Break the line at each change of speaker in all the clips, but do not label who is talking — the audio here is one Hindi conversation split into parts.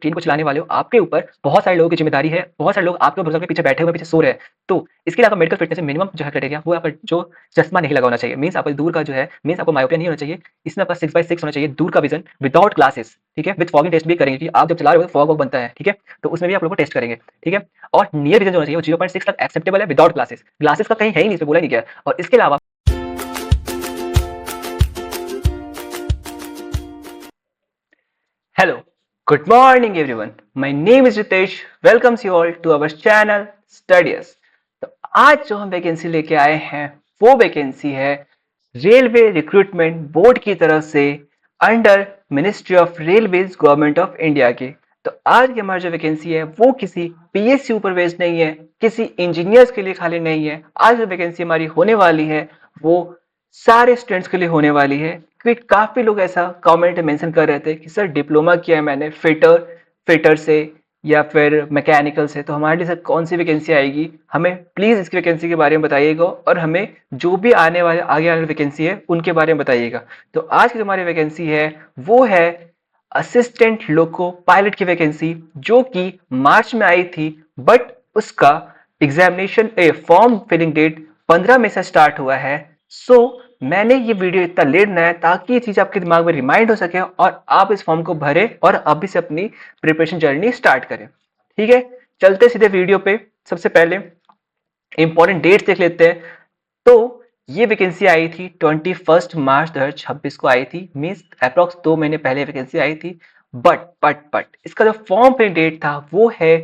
ट्रेन को चलाने वाले हो, आपके ऊपर बहुत सारे लोगों की ज़िम्मेदारी है, बहुत सारे लोग आपके भरोसे के पीछे बैठे हुए पीछे सो रहे हैं। तो इसके लिए आपका मेडिकल फिटनेस मिनिमम जो है क्राइटेरिया वो आपका जो चश्मा नहीं लगा होना चाहिए, मीन्स आपका दूर का जो है मीन्स आपको मायोपिया नहीं होना चाहिए। इसमें आपका 6/6 होना चाहिए दूर का विजन विदाउट ग्लासेस, ठीक है? विद फॉगिंग टेस्ट भी करेंगे कि आप जब चला रहे हो फॉग वॉग बनता है, ठीक है? तो उसमें भी आप लोगों को टेस्ट करेंगे, ठीक है? और नियर विजन जो होना चाहिए वो 0.6 तक एक्सेप्टेबल है विदाउट ग्लासेस। ग्लासेस का कहीं है ही नहीं, इसमें बोला नहीं गया। और इसके अलावा Hello, good morning everyone. My name is Ritesh. Welcomes you all to our channel Studies. तो आज जो हम वैकेंसी लेके आए हैं वो वैकेंसी है रेलवे रिक्रूटमेंट बोर्ड की तरफ से under ministry of railways government of India की। तो आज की हमारी जो वैकेंसी है वो किसी पीएसयू पर बेस्ड नहीं है, किसी इंजीनियर्स के लिए खाली नहीं है। आज जो वैकेंसी हमारी होने वाली है वो सारे स्टूडेंट्स के लिए होने वाली है, क्योंकि काफी लोग ऐसा कमेंट में मेंशन कर रहे थे कि सर डिप्लोमा किया है मैंने फिटर से या फिर मैकेनिकल से, तो हमारे लिए सर कौन सी वैकेंसी आएगी, हमें प्लीज इसकी वैकेंसी के बारे में बताइएगा और हमें जो भी आगे आने वाली वैकेंसी है उनके बारे में बताइएगा। तो आज की जो हमारी वैकेंसी है वो है असिस्टेंट लोको पायलट की वैकेंसी, जो कि मार्च में आई थी, बट उसका एग्जामिनेशन फॉर्म फिलिंग डेट 15 में से स्टार्ट हुआ है। सो मैंने ये वीडियो इतना लेट बनाया ताकि ये चीज आपके दिमाग में रिमाइंड हो सके और आप इस फॉर्म को भरे और अभी से अपनी प्रिपरेशन जर्नी स्टार्ट करें। ठीक है, चलते सीधे वीडियो पे। सबसे पहले इंपॉर्टेंट डेट्स देख लेते हैं। तो ये वैकेंसी आई थी 21 मार्च 2026 को आई थी, मीन्स अप्रोक्स 2 महीने पहले वैकेंसी आई थी। बट इसका जो फॉर्म फिलिंग डेट था वो है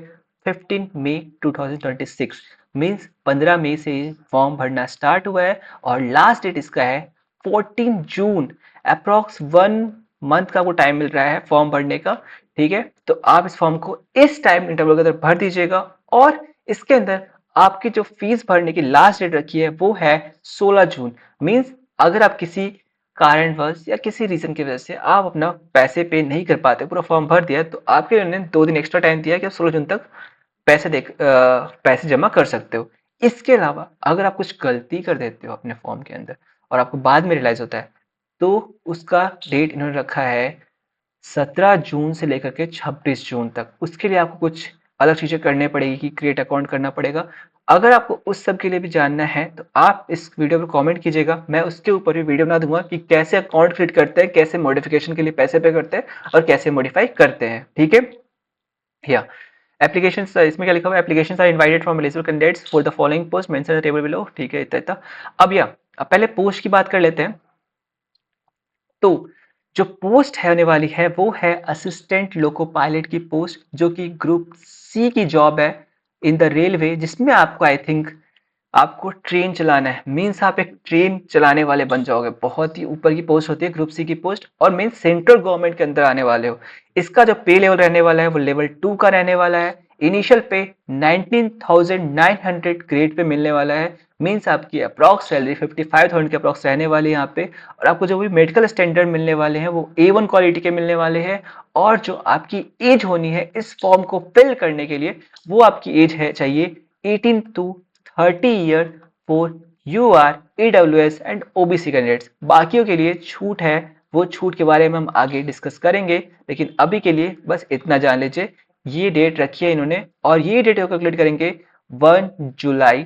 15 मई 2026, मीन्स 15 मई से फॉर्म भरना स्टार्ट हुआ है और लास्ट डेट इसका है 14 जून। अप्रोक्स 1 मंथ का आपको टाइम मिल रहा है फॉर्म भरने का। ठीक है, तो आप इस फॉर्म को इस टाइम इंटरवल के अंदर भर दीजिएगा और इसके अंदर आपकी जो फीस भरने की लास्ट डेट रखी है वो है 16 जून। मीन्स अगर आप किसी कारणवश या किसी रीजन की वजह से आप अपना पैसे पे नहीं कर पाते, पूरा फॉर्म भर दिया, तो आपके लिए उन्होंने 2 दिन एक्स्ट्रा टाइम दिया कि आप 16 जून तक पैसे जमा कर सकते हो। इसके अलावा अगर आप कुछ गलती कर देते हो अपने फॉर्म के अंदर और आपको बाद में रियलाइज होता है, तो उसका डेट इन्होंने रखा है 17 जून से लेकर के 26 जून तक। उसके लिए आपको कुछ अलग चीजें करने पड़ेगी कि क्रिएट अकाउंट करना पड़ेगा। अगर आपको उस सब के लिए भी जानना है तो आप इस वीडियो पर कमेंट कीजिएगा, मैं उसके ऊपर भी वीडियो बना दूंगा कि कैसे अकाउंट क्रिएट करते हैं, कैसे मॉडिफिकेशन के लिए पैसे पे करते हैं और कैसे मॉडिफाई करते हैं। ठीक है, या एप्लीकेशन इसमें क्या लिखा हुआ है, applications are invited from eligible candidates for the following post mention in the table below. ठीक है, इतना इतना। अब पहले पोस्ट की बात कर लेते हैं। तो जो पोस्ट है होने वाली है वो है असिस्टेंट लोको पायलट की पोस्ट, जो कि ग्रुप सी की जॉब है इन द रेलवे, जिसमें आपको आई थिंक आपको ट्रेन चलाना है। मीन्स आप एक ट्रेन चलाने वाले बन जाओगे। बहुत ही ऊपर की पोस्ट होती है ग्रुप सी की पोस्ट, और मीन्स सेंट्रल गवर्नमेंट के अंदर आने वाले हो। इसका जो पे लेवल रहने वाला है वो लेवल 2 का रहने वाला है। इनिशियल पे 19,900 ग्रेड पे मिलने वाला है। मीन्स आपकी अप्रॉक्स सैलरी 55,000 के अप्रॉक्स रहने वाली है यहाँ पे। और आपको जो भी मेडिकल स्टैंडर्ड मिलने वाले हैं वो A1 क्वालिटी के मिलने वाले हैं। और जो आपकी एज होनी है इस फॉर्म को फिल करने के लिए, वो आपकी एज है चाहिए 18 to 30 year for UR, EWS and OBC candidates. बाकियों के लिए छूट है, वो छूट के बारे में हम आगे डिस्कस करेंगे, लेकिन अभी के लिए बस इतना जान लीजिए ये डेट रखी है इन्होंने और ये डेट कैलकुलेट करेंगे 1 जुलाई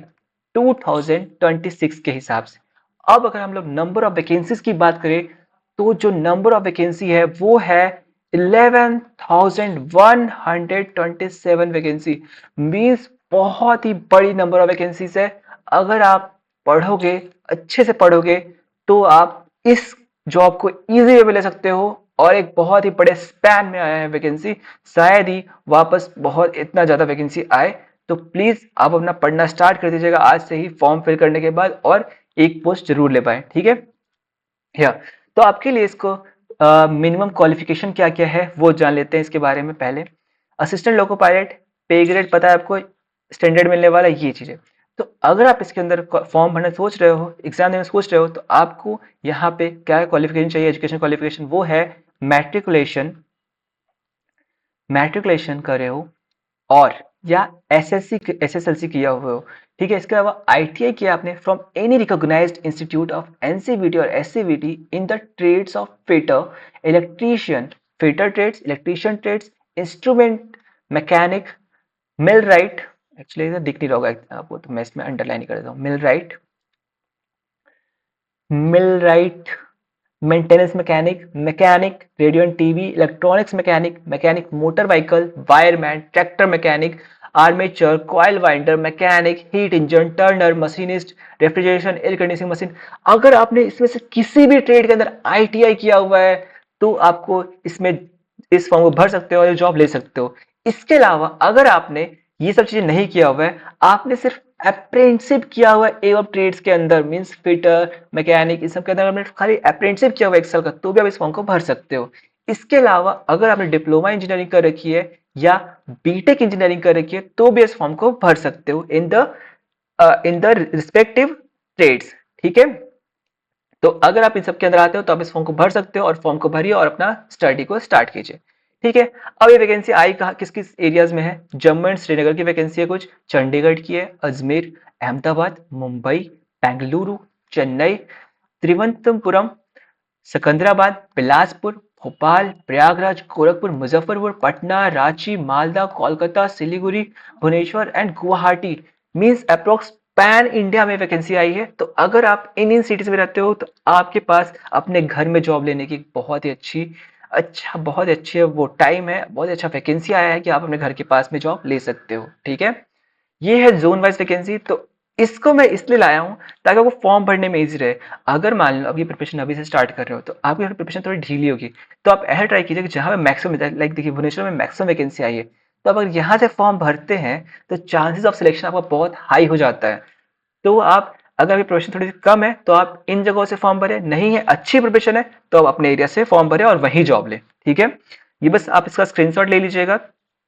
2026 के हिसाब से। अब अगर हम लोग नंबर ऑफ वैकेंसीज की बात करें तो जो नंबर ऑफ वैकेंसी है वो है 11,127 वैकेंसी। मीन्स बहुत ही बड़ी नंबर ऑफ वैकेंसीज है। अगर आप पढ़ोगे, अच्छे से पढ़ोगे, तो आप इस जॉब को इजी वे में ले सकते हो। और एक बहुत ही बड़े स्पैन में आया है वैकेंसी, शायद ही वापस बहुत इतना ज्यादा वैकेंसी आए। तो प्लीज आप अपना पढ़ना स्टार्ट कर दीजिएगा आज से ही फॉर्म फिल करने के बाद, और एक पोस्ट जरूर ले पाए। ठीक है, या तो आपके लिए इसको मिनिमम क्वालिफिकेशन क्या क्या है वो जान लेते हैं इसके बारे में। पहले असिस्टेंट लोको पायलट, पे ग्रेड पता है आपको, स्टैंडर्ड मिलने वाला, ये चीजें। तो अगर आप इसके अंदर फॉर्म भरना सोच रहे हो, एग्जाम देना सोच रहे हो, तो आपको यहाँ पे क्या क्वालिफिकेशन चाहिए, एजुकेशन क्वालिफिकेशन, वो है मैट्रिकुलेशन, मैट्रिकुलेशन करे हो और या SSLC किया हुआ हो। ठीक है, इसके अलावा ITI किया आपने from any recognised institute of NCVT और SCVT in the trades of fitter, electrician, fitter trades, electrician trades, instrument mechanic, millwright, actually इधर दिख नहीं रहा होगा आपको तो मैं इसमें अंडरलाइन कर देता हूँ, millwright, millwright, maintenance mechanic, mechanic radio and TV, electronics mechanic, mechanic motor vehicle, wireman, tractor mechanic, armature, coil winder, mechanic, heat engine, Turner, machinist, refrigeration, air conditioning machine. अगर आपने इसमें से किसी भी ट्रेड के अंदर आईटीआई किया हुआ है तो आपको इसमें इस फॉर्म को भर सकते हो और जॉब ले सकते हो। इसके अलावा अगर आपने ये सब चीजें नहीं किया हुआ है, आपने सिर्फ अप्रेंटिसशिप किया हुआ है एवं ट्रेड्स के अंदर, मींस फिटर, मैकेनिक, इस सब के अंदर आपने खाली अप्रेंटिसशिप किया हुआ है 1 साल का, तो भी आप इस फॉर्म को भर सकते हो। इसके अलावा अगर आपने डिप्लोमा इंजीनियरिंग कर रखी है या बीटेक इंजीनियरिंग कर रखी है तो भी इस फॉर्म को भर सकते हो इन द रिस्पेक्टिव ट्रेड्स। ठीक है, तो अगर आप इन सब के अंदर आते हो तो आप इस फॉर्म को भर सकते हो और फॉर्म को भरिए और अपना स्टडी को स्टार्ट कीजिए। ठीक है, अब ये वैकेंसी आई कहाँ, किस किस एरियाज में है? जम्मू एंड श्रीनगर की वैकेंसी है कुछ, चंडीगढ़ की है, Ajmer, Ahmedabad, Mumbai, Bengaluru, Chennai, Thiruvananthapuram, Secunderabad, Bilaspur, Bhopal, Prayagraj, Gorakhpur, Muzaffarpur, Patna, Ranchi, Malda, Kolkata, Siliguri, Bhubaneswar and Guwahati. Means approx pan India में वैकेंसी आई है। तो अगर आप इन सिटीज में रहते हो तो आपके पास अपने घर में जॉब लेने की बहुत ही बहुत अच्छी वो टाइम है, बहुत अच्छा वैकेंसी आया है कि आप अपने घर के पास में जॉब ले सकते हो। ठीक है, ये है जोन वाइज वैकेंसी। तो इसको मैं इसलिए लाया हूँ ताकि आपको फॉर्म भरने में इजी रहे। अगर मान लो अभी प्रिपरेशन अभी से स्टार्ट कर रहे हो तो आपकी प्रिपरेशन थोड़ी ढीली होगी, तो आप ऐसा ट्राई कीजिए कि जहाँ पे मैक्सिमम, लाइक देखिए भुवनेश्वर में मैक्सिमम वैकेंसी आई है, तो अगर यहाँ से फॉर्म भरते हैं तो चांसेस ऑफ सिलेक्शन आपका बहुत हाई हो जाता है। तो आप अगर अभी प्रिपरेशन थोड़ी सी कम है तो आप इन जगहों से फॉर्म भरें, नहीं है अच्छी प्रिपरेशन है तो आप अपने एरिया से फॉर्म भरें और वहीं जॉब लें। ठीक है, ये बस आप इसका स्क्रीनशॉट ले लीजिएगा,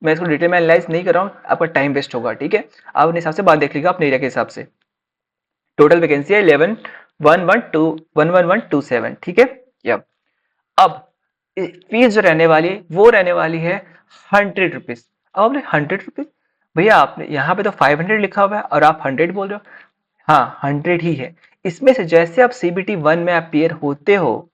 मैं इसको डिटेल में एनालाइज नहीं कर रहा हूँ, आपका टाइम वेस्ट होगा। ठीक है, आप अपने हिसाब से बात देख लीजिएगा अपने एरिया के हिसाब से। टोटल वैकेंसी है 11,112,11127। ठीक है, यप। अब फीस जो रहने वाली है वो रहने वाली है 100 रुपीज। अब आपने 100 रुपीज, भैया आपने यहाँ पे तो 500 लिखा हुआ है और आप 100 बोल रहे हो। हाँ, 100 ही है। इसमें से जैसे आप CBT 1 में अपियर होते हो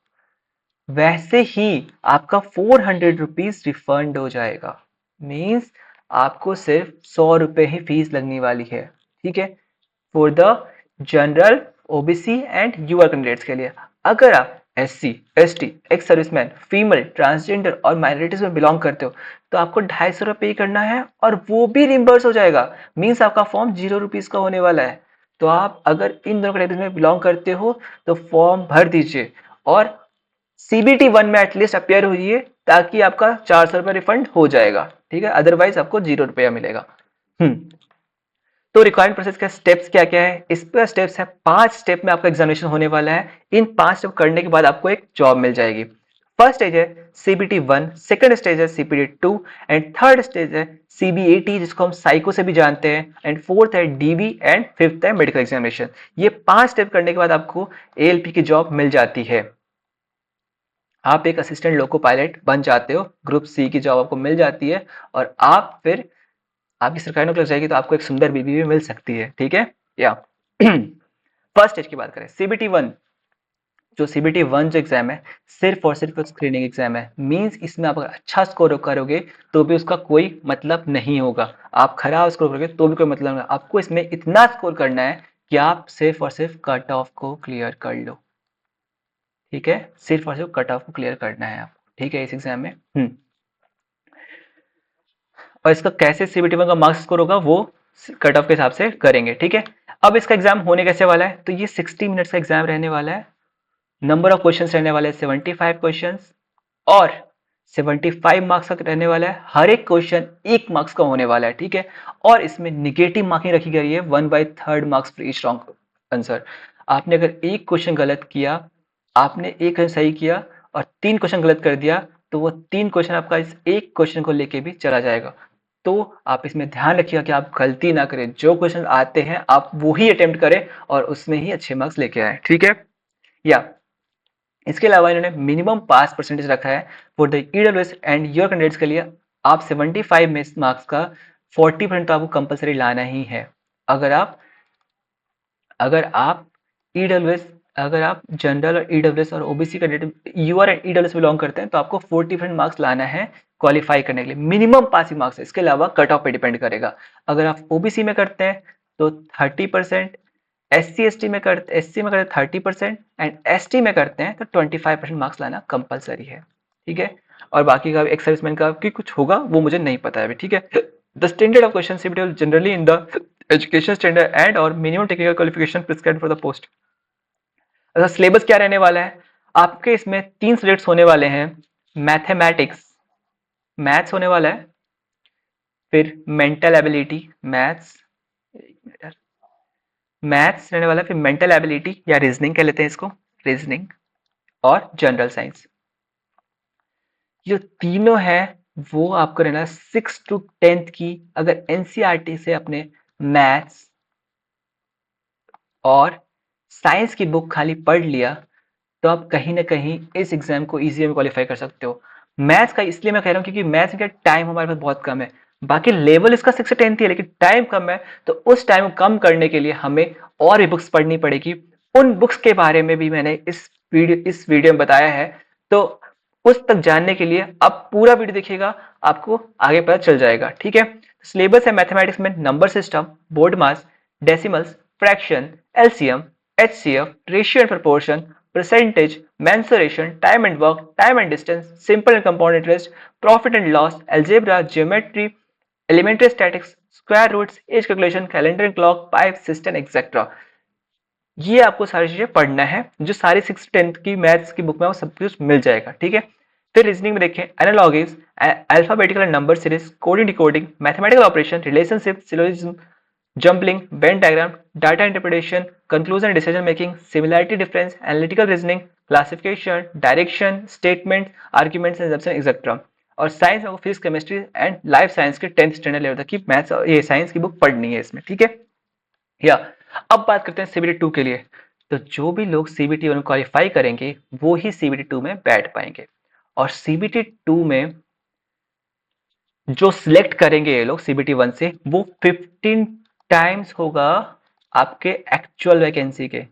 वैसे ही आपका 400 रुपीज रिफंड हो जाएगा। मीन्स आपको सिर्फ 100 रुपए ही फीस लगने वाली है। ठीक है, for the general, OBC and UR candidates के लिए। अगर आप SC, ST, ex serviceman, female, transgender और माइनॉरिटीज में बिलोंग करते हो तो आपको 250 रुपये पे करना है और वो भी रिम्बर्स हो जाएगा। मीन्स आपका फॉर्म 0 रुपीज का होने वाला है। तो आप अगर इन दोनों कैटेगरी में बिलोंग करते हो तो फॉर्म भर दीजिए और CBT 1 में एटलीस्ट अपेयर होइए ताकि आपका 400 रुपये रिफंड हो जाएगा। ठीक है, अदरवाइज आपको 0 रुपया मिलेगा। तो रिक्वायर्ड प्रोसेस का स्टेप्स क्या क्या है? इस पर स्टेप्स है 5 स्टेप में आपका एग्जामिनेशन होने वाला है। इन 5 स्टेप करने के बाद आपको एक जॉब मिल जाएगी। फर्स्ट स्टेज है CBT 1, सेकंड स्टेज है CBT 2 एंड थर्ड स्टेज है CBAT जिसको हम साइको से भी जानते हैं, एंड फोर्थ है DB एंड फिफ्थ है मेडिकल एग्जामिनेशन। ये 5 स्टेप करने के बाद आपको ALP की जॉब मिल जाती है। आप एक असिस्टेंट लोको पायलट बन जाते हो, ग्रुप C की जॉब आपको मिल जाती है और आप फिर आपकी सरकारी नौकरी लग जाएगी तो आपको एक सुंदर बीबी भी मिल सकती है। ठीक है, या फर्स्ट स्टेज की बात करें CBT 1, जो CBT 1 जो एग्जाम है सिर्फ और सिर्फ स्क्रीनिंग एग्जाम है। मींस इसमें आप अगर अच्छा स्कोर करोगे तो भी उसका कोई मतलब नहीं होगा, आप खराब स्कोर करोगे तो भी कोई मतलब नहीं। आपको इसमें इतना स्कोर करना है कि आप सिर्फ और सिर्फ कट ऑफ को क्लियर कर लो। ठीक है, सिर्फ और सिर्फ कट ऑफ को क्लियर करना है आपको। ठीक है, इस एग्जाम में और इसका कैसे CBT 1 का मार्क्स स्कोर होगा वो कट ऑफ के हिसाब से करेंगे। ठीक है, अब इसका एग्जाम होने कैसे वाला है? तो ये 60 मिनट्स का एग्जाम रहने वाला है। नंबर ऑफ क्वेश्चंस रहने वाले हैं 75 क्वेश्चंस और 75 मार्क्स का रहने वाला है। हर एक क्वेश्चन 1 मार्क्स का होने वाला है। ठीक है, और इसमें निगेटिव मार्किंग रखी गई है 1/3 marks for each wrong answer. आपने अगर एक क्वेश्चन गलत किया, आपने एक क्वेश्चन सही किया और 3 क्वेश्चन गलत कर दिया तो वो 3 क्वेश्चन आपका इस एक क्वेश्चन को लेके भी चला जाएगा। तो आप इसमें ध्यान रखिएगा कि आप गलती ना करें, जो क्वेश्चन आते हैं आप वो ही अटेम्प्ट करें और उसमें ही अच्छे मार्क्स लेके आए। ठीक है, या इसके अलावा इन्होंने मिनिमम पास परसेंटेज रखा है for the EWS and your candidates के लिए। आप 75 में मार्क्स का 40% तो आपको कंपलसरी लाना ही है। अगर आप अगर आप EWS, अगर आप जनरल और EWS और OBC candidate, UR and EWS belong करते हैं तो आपको 40% मार्क्स लाना है क्वालिफाई करने के लिए मिनिमम पासिंग मार्क्स है, इसके अलावा कट ऑफ पे डिपेंड करेगा। अगर आप ओबीसी में करते हैं तो 30%, एससी में करते हैं 30% एंड एसटी में करते हैं तो 25% मार्क्स लाना कंपलसरी है, ठीक है। और बाकी का एक्स सर्विसमैन का कि कुछ होगा वो मुझे नहीं पता है अभी, ठीक है। The standard of question CBT generally in the education standard and और minimum technical qualification prescribed for the post. अच्छा, सिलेबस क्या रहने वाला है आपके, इसमें 3 सब्जेक्ट्स होने वाले हैं। मैथमेटिक्स, मैथ्स होने वाला है, फिर मेंटल एबिलिटी, मैथ्स मैथ्स रहने वाला है, फिर मेंटल एबिलिटी या रीजनिंग कह लेते हैं इसको, रीजनिंग, और जनरल साइंस। जो तीनों है वो आपको रहना 6 to 10th की। अगर एनसीईआरटी से अपने मैथ्स और साइंस की बुक खाली पढ़ लिया तो आप कहीं ना कहीं इस एग्जाम को इजी में क्वालिफाई कर सकते हो। मैथ्स का इसलिए मैं कह रहा हूँ क्योंकि मैथ्स में टाइम हमारे पास बहुत कम है, बाकी लेवल इसका 6 से 10 ही है लेकिन टाइम कम है, तो उस टाइम को कम करने के लिए हमें और भी बुक्स पढ़नी पड़ेगी। उन बुक्स के बारे में भी मैंने इस वीडियो में बताया है, तो उस तक जानने के लिए आप पूरा वीडियो देखिएगा, आपको आगे पता चल जाएगा, ठीक है। सिलेबस है मैथमेटिक्स में number system, board mass, decimals, fraction, LCM, HCF, ratio and proportion, percentage, mensuration, time and work, time and distance, simple and compound interest, profit and loss, algebra, geometry, elementary statistics, square roots, age calculation, calendar and clock, pipe, system, etc. ये आपको सारी चीजें पढ़ना है, जो सारी 6 10th की मैथ्स की बुक में वो सब कुछ मिल जाएगा, ठीक है। फिर रीजनिंग में देखें analogies, alphabetical number series, coding decoding, mathematical operation, relationship, syllogism, jumbling, venn diagram, data interpretation, conclusion decision making, similarity difference, analytical reasoning, classification, direction, statement, arguments and assumption etcetera. और साइंस में physics, chemistry and life science के 10th स्टैंडर्ड लेवल तक की मैथ्स और ये साइंस की बुक पढ़नी है इसमें, ठीक है। या अब बात करते हैं सीबीटी 2 के लिए। तो जो भी लोग सीबीटी 1 में क्वालिफाई करेंगे वो ही सीबीटी 2 में बैठ पाएंगे, और सीबीटी 2 में जो सिलेक्ट करेंगे ये लोग सीबीटी 1 से वो 15 टाइम्स होगा आपके एक्चुअल वैकेंसी के,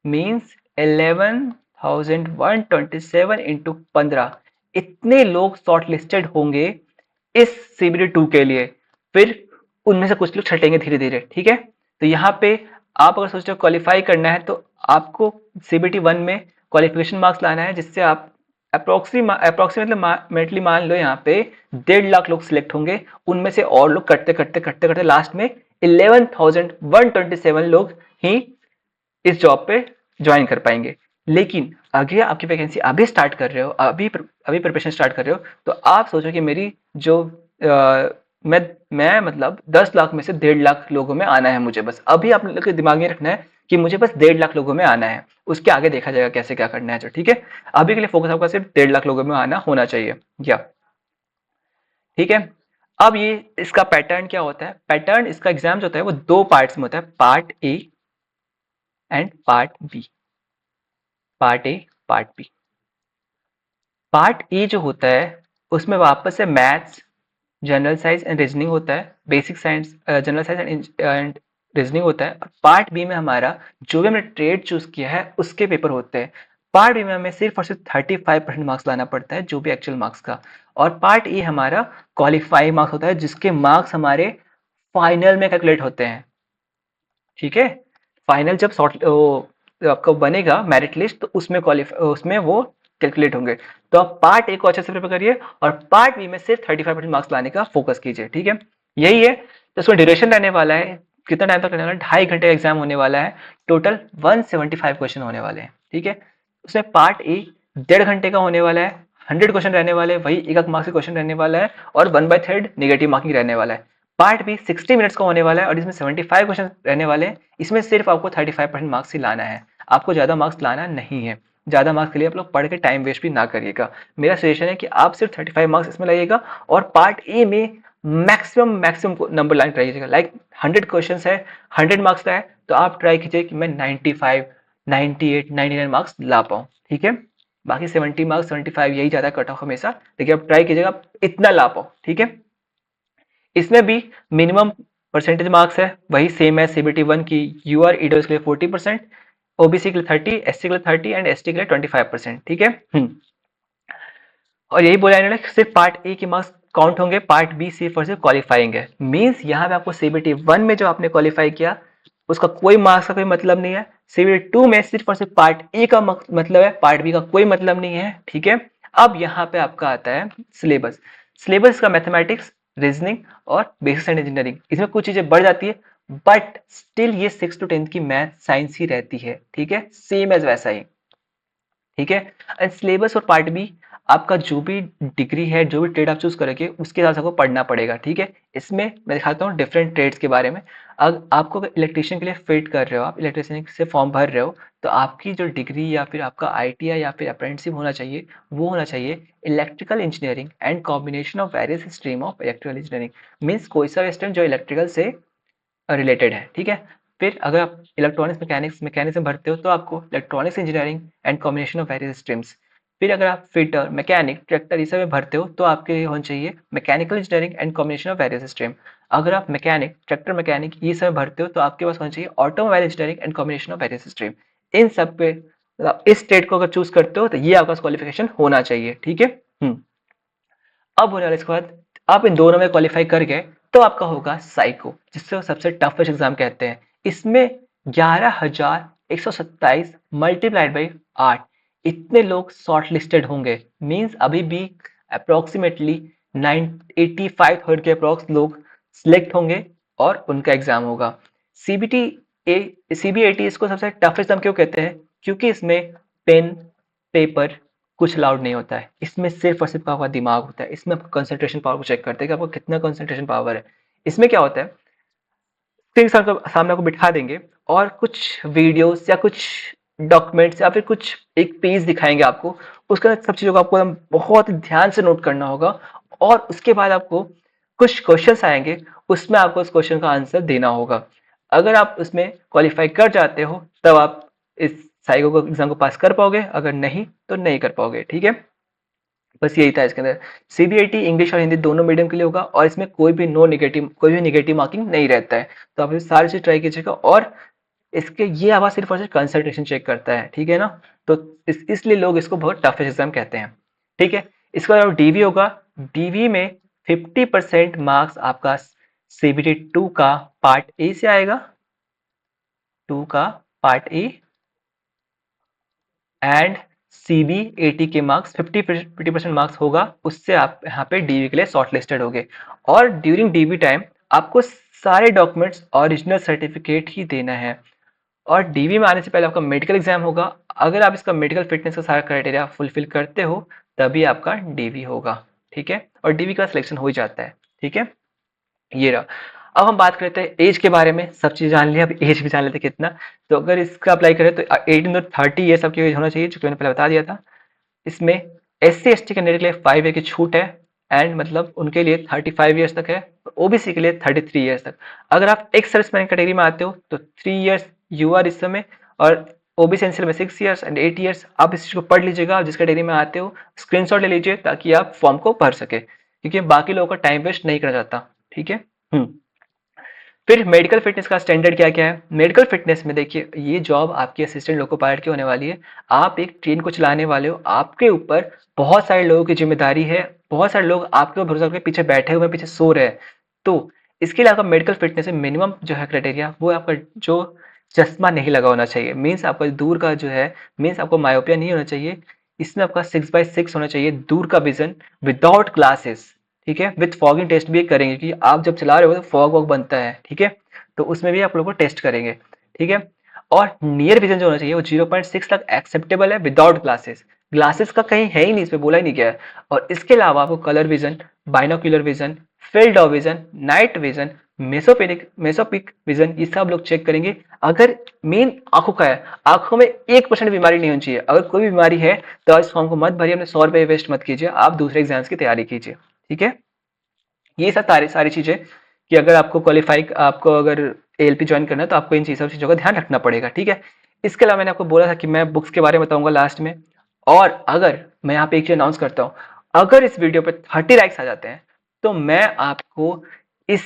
मींस 11,127 इंटू 15, इतने लोग शॉर्टलिस्टेड होंगे इस सीबीटी 2 के लिए। फिर उनमें से कुछ लोग छटेंगे धीरे धीरे, ठीक है। तो यहाँ पे आप अगर सोचते हो क्वालिफाई करना है तो आपको सीबीटी 1 में क्वालिफिकेशन मार्क्स लाना है, जिससे आप अप्रोक्सीमेटली मान लो यहाँ पे 1.5 लाख लोग सिलेक्ट होंगे, उनमें से और लोग करते करते करते करते लास्ट में 11,127 लोग ही इस जॉब पे ज्वाइन कर पाएंगे। लेकिन अगर आपकी वैकेंसी अभी स्टार्ट कर रहे हो, अभी प्रिपरेशन स्टार्ट कर रहे हो, तो आप सोचो कि मेरी जो मैं मतलब 10 लाख में से 1.5 लाख लोगों में आना है मुझे, बस अभी आप लोग के दिमाग में रखना है कि मुझे बस 1.5 लाख लोगों में आना है, उसके आगे देखा जाएगा कैसे क्या करना है, जो ठीक है। अभी के लिए फोकस आपका सिर्फ 1.5 लाख लोगों में आना होना चाहिए, या ठीक है। अब ये इसका पैटर्न क्या होता है, पैटर्न इसका एग्जाम जो होता है वो 2 पार्ट्स में होता है, part A and part B. Part A, part B. Part A जो होता है उसमें वापस से maths, general science and reasoning होता है, basic science, general science and reasoning होता है। और पार्ट बी में हमारा जो भी हमने ट्रेड चूज किया है उसके पेपर होते हैं। पार्ट बी में हमें सिर्फ और सिर्फ 35% मार्क्स लाना पड़ता है, जो भी एक्चुअल मार्क्स का। और पार्ट ए हमारा क्वालिफाई मार्क्स होता है, जिसके मार्क्स हमारे फाइनल में कैलकुलेट होते हैं, ठीक है। फाइनल जब आपका बनेगा मेरिट लिस्ट, तो उसमें वो कैलकुलेट होंगे। तो आप पार्ट ए को अच्छे से प्रिपेयर करिए और पार्ट बी में सिर्फ 35% मार्क्स लाने का फोकस कीजिए, ठीक है। यही है। तो उसमें ड्यूरेशन रहने वाला है, कितना टाइम तक रहने वाला है, 2.5 घंटे का एग्जाम होने वाला है। टोटल 175 क्वेश्चन होने वाले हैं, ठीक है। उसमें पार्ट ए 1.5 घंटे का होने वाला है, 100 क्वेश्चन रहने वाले हैं, वही 1 मार्क्स के क्वेश्चन रहने वाला है, और 1/3 नेगेटिव मार्किंग रहने वाला है। पार्ट बी 60 मिनट्स का होने वाला है और इसमें 75 क्वेश्चन रहने वाले हैं। इसमें सिर्फ आपको 35% मार्क्स ही लाना है, आपको ज्यादा मार्क्स लाना नहीं है। ज्यादा मार्क्स के लिए आप लोग पढ़ के टाइम वेस्ट भी ना करिएगा। मेरा सजेशन है कि आप सिर्फ 35 मार्क्स इसमें लाइएगा, और पार्ट ए में मैक्सिमम नंबर लाइन ट्राई कीजिएगा। लाइक 100 क्वेश्चन है, 100 मार्क्स का है, तो आप ट्राई कीजिए कि मैं 95, 98, 99 मार्क्स ला पाऊँ, ठीक है। बाकी 70 मार्क्स, 75 यही ज्यादा कट ऑफ हमेशा, लेकिन आप ट्राई कीजिएगा इतना ला पाओ, ठीक है। इसमें भी मिनिमम परसेंटेज मार्क्स है, वही सेम है सीबीटी 1 की। यूआर ईडब्ल्यूएस के लिए 40%, ओबीसी के लिए 30, एससी के लिए 30 एंड एसटी के लिए 25%, ठीक है। और यही बोला इन्होंने सिर्फ पार्ट ए के मार्क्स काउंट होंगे, पार्ट बी सिर्फ और सिर्फ क्वालिफाइंग है। मींस यहाँ पे आपको सीबीटी 1 में जो आपने क्वालिफाई किया उसका कोई मार्क्स का कोई मतलब नहीं है। सीबीटी 2 में सिर्फ और सिर्फ पार्ट ए का मतलब है, पार्ट बी का कोई मतलब नहीं है। ठीक है, अब यहाँ पे आपका आता है सिलेबस। सिलेबस का मैथमेटिक्स, रीजनिंग और बेसिक एंड इंजीनियरिंग, इसमें कुछ चीजें बढ़ जाती है बट स्टिल ये 6 to 10 की मैथ साइंस ही रहती है। ठीक है, सेम एज वैसा ही। ठीक है, एंड सिलेबस और पार्ट बी आपका जो भी डिग्री है, जो भी ट्रेड आप चूज करोगे उसके हिसाब से आपको पढ़ना पड़ेगा। ठीक है, इसमें मैं दिखाता हूँ डिफरेंट ट्रेड्स के बारे में। अगर आपको इलेक्ट्रिशियन के लिए फिट कर रहे हो, आप इलेक्ट्रिशियन से फॉर्म भर रहे हो, तो आपकी जो डिग्री या फिर आपका आईटीआई या फिर अप्रेंटिसशिप होना चाहिए, वो होना चाहिए electrical engineering and combination of various stream of electrical engineering. Means कोई सा स्ट्रीम जो इलेक्ट्रिकल से रिलेटेड है। ठीक है, फिर अगर आप इलेक्ट्रॉनिक्स मैकेनिक्स में भरते हो तो आपको electronics engineering and combination of various streams. फिर अगर आप फिटर, मैकेनिक, ट्रैक्टर ये सब में भरते हो तो आपके लिए होना चाहिए mechanical engineering and combination of various stream. अगर आप मैकेनिक, ट्रैक्टर मैकेनिक ये सब में भरते हो तो आपके पास होना चाहिए automobile engineering and combination of various stream. इन सब पे इस स्टेट को अगर चूज करते हो तो ये आपका क्वालिफिकेशन होना चाहिए। ठीक है। अब होने वाला इसके बाद आप इन दोनों में क्वालिफाई कर गए तो आपका होगा साइको, जिससे सबसे टफेस्ट एग्जाम कहते हैं। इसमें 11,127 मल्टीप्लाइड बाई 8 इतने लोग शॉर्ट लिस्टेड होंगे। मींस अभी भी अप्रोक्सीमेटली 85 के अप्रोक्स लोग सिलेक्ट होंगे और उनका एग्जाम होगा। सीबीटी ए सीबीएटी इसको सबसे टफेस्ट एग्जाम क्यों कहते हैं? क्योंकि इसमें पेन, पेपर कुछ अलाउड नहीं होता है। इसमें सिर्फ और सिर्फ आपका दिमाग होता है। इसमें आपका कंसंट्रेशन पावर को चेक करते हैं कि आपको कितना कंसंट्रेशन पावर है। इसमें क्या होता है, स्क्रीन सामने आपको बिठा देंगे और कुछ वीडियोस या कुछ डॉक्यूमेंट्स या फिर कुछ एक पेज दिखाएंगे आपको। उसके अंदर सब चीज़ों को आपको बहुत ध्यान से नोट करना होगा और उसके बाद आपको कुछ क्वेश्चंस आएंगे, उसमें आपको उस क्वेश्चन का आंसर देना होगा। अगर आप उसमें क्वालिफाई कर जाते हो तब आप इस साइको को एग्जाम को पास कर पाओगे, अगर नहीं तो नहीं कर पाओगे। ठीक है, बस यही था इसके अंदर। सीबीआईटी इंग्लिश और हिंदी दोनों मीडियम के लिए होगा और इसमें कोई भी नेगेटिव मार्किंग नहीं रहता है। तो आप ये सारी चीज ट्राई कीजिएगा और इसके ये आवाज सिर्फ और सिर्फ कंसंट्रेशन चेक करता है। ठीक है ना, तो इसलिए लोग इसको बहुत टफेस्ट एग्जाम कहते हैं। ठीक है, इसके बाद डीवी होगा। डीवी में 50% मार्क्स आपका सीबीटी 2 का पार्ट ए से आएगा, 2 का पार्ट ए, एंड सीबीएटी के मार्क्स 50% मार्क्स होगा, उससे आप यहाँ पे डीवी के लिए शॉर्ट लिस्टेड होगे। और ड्यूरिंग डीवी टाइम आपको सारे डॉक्यूमेंट्स ओरिजिनल सर्टिफिकेट ही देना है। और डीवी में आने से पहले आपका मेडिकल एग्जाम होगा। अगर आप इसका मेडिकल फिटनेस का सारा क्राइटेरिया फुलफिल करते हो तभी आपका डीवी होगा। ठीक है, और डीवी का सिलेक्शन हो ही जाता है। ठीक है, ये रहा। अब हम बात करते हैं एज के बारे में। सब चीज जान लिया, अब एज भी जान लेते कितना। तो अगर इसका अप्लाई करें तो 18 to 30 ये सबकी एज होना चाहिए, जो कि मैंने पहले बता दिया था। इसमें SC ST कैंडिडेट के लिए 5 ईयर की छूट है, एंड मतलब उनके लिए 35 ईयर्स तक है। ओबीसी के लिए 33 ईयर्स तक। अगर आप एक्स सर्विसमैन कैटेगरी में आते हो तो 3 ईयर्स यू आर इस समय, और ओबीसी एनसीएल में 6 ईयर्स एंड 8 ईयर्स। आप इस चीज को पढ़ लीजिएगा, आप जिस कैटेगरी में आते हो स्क्रीनशॉट ले लीजिए ताकि आप फॉर्म को भर सके, क्योंकि बाकी लोगों का टाइम वेस्ट नहीं करना चाहता। ठीक है। फिर मेडिकल फिटनेस का स्टैंडर्ड क्या क्या है? मेडिकल फिटनेस में देखिए, ये जॉब आपकी असिस्टेंट लोको पायलट की होने वाली है। आप एक ट्रेन को चलाने वाले हो, आपके ऊपर बहुत सारे लोगों की जिम्मेदारी है, बहुत सारे लोग आपके ऊपर भरोसा करके पीछे बैठे हुए पीछे सो रहे हैं। तो इसके लिए आपका मेडिकल फिटनेस में मिनिमम जो है क्राइटेरिया, वो आपका जो चश्मा नहीं लगा होना चाहिए। मीन्स आपका दूर का जो है, मीन्स आपको मायोपिया नहीं होना चाहिए। इसमें आपका 6/6 होना चाहिए दूर का विजन विदाउट ग्लासेस। ठीक है, विथ फॉगिंग टेस्ट भी करेंगे कि आप जब चला रहे हो तो फॉग वॉग बनता है। ठीक है, तो उसमें भी आप लोगों को टेस्ट करेंगे। ठीक है, और नियर विजन जो होना चाहिए वो 0.6 तक एक्सेप्टेबल है विदाउट ग्लासेस। ग्लासेस का कहीं है ही नहीं, इसमें बोला ही नहीं गया है। और इसके अलावा आपको colour vision, binocular vision, field of vision, night vision, mesopic vision, ये सब लोग चेक करेंगे। अगर मेन आंखों का है, आंखों में 1% बीमारी नहीं होनी चाहिए। अगर कोई भी बीमारी है तो इस फॉर्म को मत भरिए, अपने 100 रुपए वेस्ट मत कीजिए, आप दूसरे एग्जाम्स की तैयारी कीजिए। ठीक है, ये सब सारी चीजें कि अगर आपको क्वालिफाई, आपको अगर एएलपी ज्वाइन करना है तो आपको इन सब चीजों का ध्यान रखना पड़ेगा। ठीक है, इसके अलावा मैंने आपको बोला था कि मैं बुक्स के बारे में बताऊंगा लास्ट में। और अगर मैं यहाँ पे एक चीज अनाउंस करता हूँ, अगर इस वीडियो पे 30 लाइक्स आ जाते हैं तो मैं आपको इस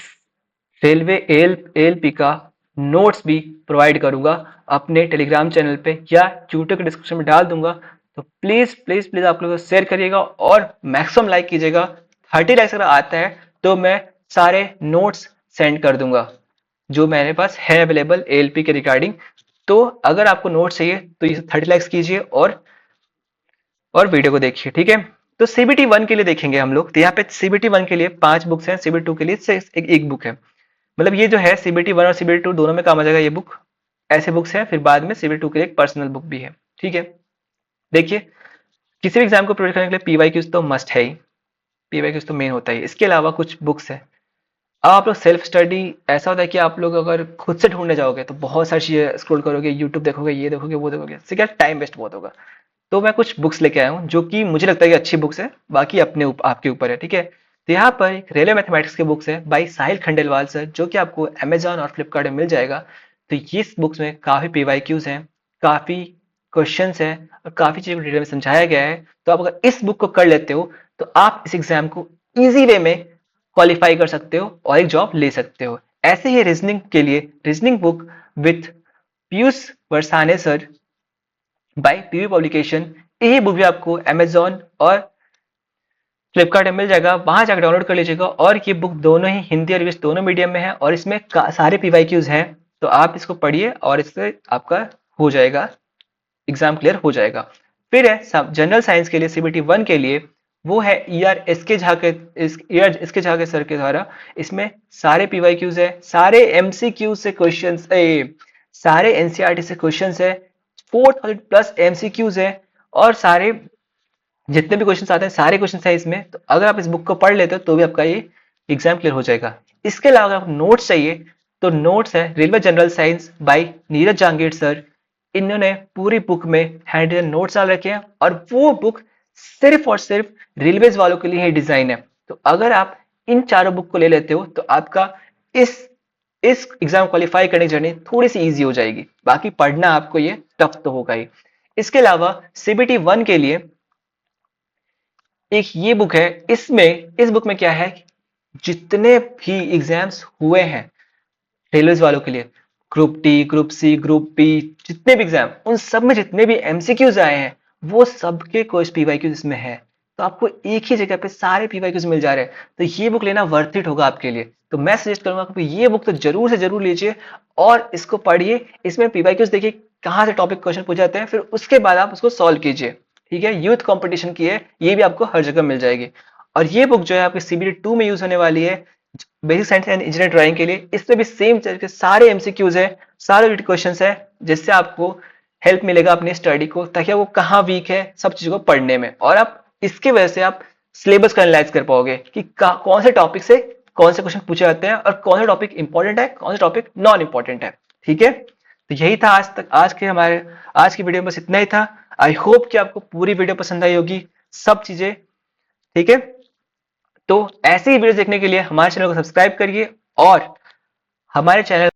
रेलवे एएलपी का नोट्स भी प्रोवाइड करूंगा अपने टेलीग्राम चैनल पे, या ट्विटर के डिस्क्रिप्शन में डाल दूंगा। तो प्लीज प्लीज प्लीज आप लोग शेयर करिएगा और मैक्सिमम लाइक कीजिएगा। 30 लाइक्स अगर आता है तो मैं सारे नोट्स सेंड कर दूंगा जो मेरे पास है अवेलेबल एएलपी के रिगार्डिंग। तो अगर आपको नोट्स चाहिए तो ये 30 लाइक्स कीजिए और वीडियो को देखिए, ठीक है। तो सीबीटी 1 के लिए देखेंगे हम लोग। तो यहाँ पे सीबीटी 1 के लिए 5 बुक्स हैं, सीबीटी 2 के लिए एक बुक है। मतलब ये जो है सीबीटी 1 और सीबीटी 2 दोनों में काम आ जाएगा ये बुक। ऐसे बुक्स हैं, फिर बाद में सीबीटी 2 के लिए एक पर्सनल बुक भी है, ठीक है। देखिए, किसी भी एग्जाम को प्रिपेयर करने के लिए पीवाईक्यूज तो मस्ट है ही, पीवाईक्यूज तो मेन होता है। इसके अलावा कुछ बुक्स है। अब आप लोग सेल्फ स्टडी ऐसा होता है कि आप लोग अगर खुद से ढूंढने जाओगे तो बहुत सारी चीजें स्क्रॉल करोगे, यूट्यूब देखोगे, ये देखोगे, वो देखोगे, इससे क्या टाइम वेस्ट बहुत होगा। तो मैं कुछ बुक्स लेके आया हूँ जो कि मुझे लगता है कि अच्छी बुक्स है, बाकी आपके ऊपर है, ठीक है। तो यहाँ पर एक रेलवे मैथमेटिक्स की बुक्स है बाई साहिल खंडेलवाल सर, जो कि आपको अमेजॉन और फ्लिपकार्ट में मिल जाएगा। तो इस बुक्स में काफी पीवाईक्यूज हैं, काफी क्वेश्चंस हैं और काफी चीजों को डिटेल में समझाया गया है। तो आप अगर इस बुक को कर लेते हो तो आप इस एग्जाम को इजी वे में क्वालिफाई कर सकते हो और एक जॉब ले सकते हो। ऐसे ही रीजनिंग के लिए reasoning book with Piyush Varshney sir by PV publication, यही बुक भी आपको अमेजॉन और फ्लिपकार्ट में मिल जाएगा, वहां जाकर डाउनलोड कर लीजिएगा। और ये बुक दोनों ही हिंदी और इंग्लिश दोनों मीडियम में है और इसमें सारे पीवाईक्यूज हैं। तो आप इसको पढ़िए और इससे आपका हो जाएगा, एग्जाम क्लियर हो जाएगा। फिर है जनरल साइंस के लिए सीबीटी 1 के लिए, वो है एस के झा के सर के द्वारा। इसमें सारे पीवाईक्यूज है, सारे एमसीक्यू से क्वेश्चंस, सारे एनसीईआरटी से क्वेश्चंस है, 4000 प्लस एमसीक्यूज है और सारे जितने भी क्वेश्चंस आते हैं सारे क्वेश्चंस है इसमें। तो अगर आप इस बुक को पढ़ लेते हो तो भी आपका ये एग्जाम क्लियर हो जाएगा। इसके अलावा अगर आपको नोट्स चाहिए तो नोट्स है railway general science by Neeraj Jahangir sir. इन्होंने पूरी बुक में हैंड रिटन नोट्स डाल रखे हैं और वो बुक सिर्फ और सिर्फ रेलवेज वालों के लिए ही डिजाइन है। तो अगर आप इन चारों बुक को ले लेते हो तो आपका इस इस एग्जाम क्वालिफाई करने की जर्नी थोड़ी सी इजी हो जाएगी। बाकी पढ़ना आपको ये टफ तो होगा ही। इसके अलावा सीबीटी 1 के लिए एक ये बुक है। इस बुक में क्या है, जितने भी एग्जाम्स हुए हैं रेलवे वालों के लिए, group D, group C, group B, जितने भी एग्जाम, उन सब में जितने भी एमसीक्यूज आए हैं वो सबके कोई पीवाईक्यूज इसमें है। तो आपको एक ही जगह पे सारे पीवाईक्यूज मिल जा रहे हैं। तो ये बुक लेना वर्थ इट होगा आपके लिए। तो मैं सजेस्ट करूंगा कि ये बुक तो जरूर से जरूर लीजिए और इसको पढ़िए। इसमें पीवाईक्यूज देखिए कहाँ से टॉपिक क्वेश्चन पूछे जाते हैं, फिर उसके बाद आप उसको सॉल्व कीजिए, ठीक है। यूथ कंपटीशन की है, ये भी आपको हर जगह मिल जाएगी। और ये बुक जो है आपकी सीबीटी 2 में यूज होने वाली है, basic science and engineer drawing के लिए। इसमें भी सेम तरीके सारे एमसीक्यूज है, सारे क्वेश्चंस है, जिससे आपको हेल्प मिलेगा अपनी स्टडी को, ताकि वो कहाँ वीक है सब चीजों को पढ़ने में। और आप इसके वजह से आप सिलेबस को एनालाइज कर पाओगे कि कौन से टॉपिक से कौन से क्वेश्चन पूछे जाते हैं और कौन सा टॉपिक इंपॉर्टेंट है, कौन सा टॉपिक नॉन इंपॉर्टेंट है, ठीक है। तो यही था आज की वीडियो में बस इतना ही था। आई होप कि आपको पूरी वीडियो पसंद आई होगी, सब चीजें, ठीक है। तो ऐसे ही वीडियो देखने के लिए हमारे चैनल को सब्सक्राइब करिए और हमारे चैनल